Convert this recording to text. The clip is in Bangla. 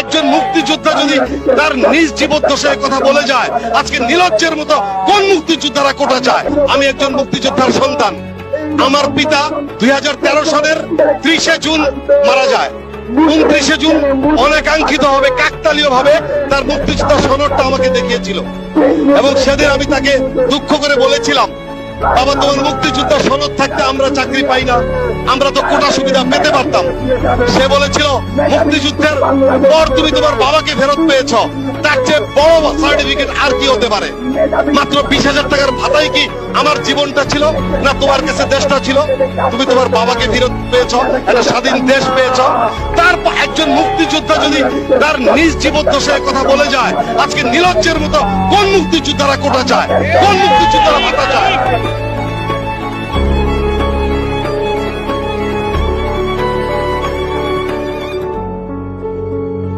একজন মুক্তিযোদ্ধা যদি তার নিজ জীবদ্দশায় কথা বলে যায়, আজকে নির্লজ্জের মতো কোন মুক্তিযোদ্ধারা কোটা চায়? আমি একজন মুক্তিযোদ্ধার সন্তান। আমার পিতা 2013 সালের 30 জুন মারা যায়। 29 জুন অনাকাঙ্ক্ষিত ভাবে কাকতালীয় ভাবে তার মুক্তিযোদ্ধা সনদটা আমাকে দেখিয়েছিল এবং সেদিন আমি তাকে দুঃখ করে বলেছিলাম, বাবা, তোমার মুক্তিযোদ্ধার সনদ থাকতে আমরা চাকরি পাই না, আমরা তো কোটা সুবিধা পেতে পারতাম। সে বলেছিল, মুক্তিযুদ্ধের পর তুমি তোমার বাবাকে ফেরত পেয়েছ, তার চেয়ে বড় সার্টিফিকেট আর কি হতে পারে? মাত্র 20,000 টাকার ভাতাই কি আমার জীবনটা ছিল না তোমার কাছে দেশটা ছিল? তুমি তোমার বাবাকে ফেরত পেয়েছ, একটা স্বাধীন দেশ পেয়েছ। তারপর একজন মুক্তিযোদ্ধা যদি তার নিজ জীবদ্দশায় কথা বলে যায়, আজকে নির্লজ্জের মতো কোন মুক্তিযোদ্ধারা কোটা চায়? কোন মুক্তিযোদ্ধারা ভাতা চায়?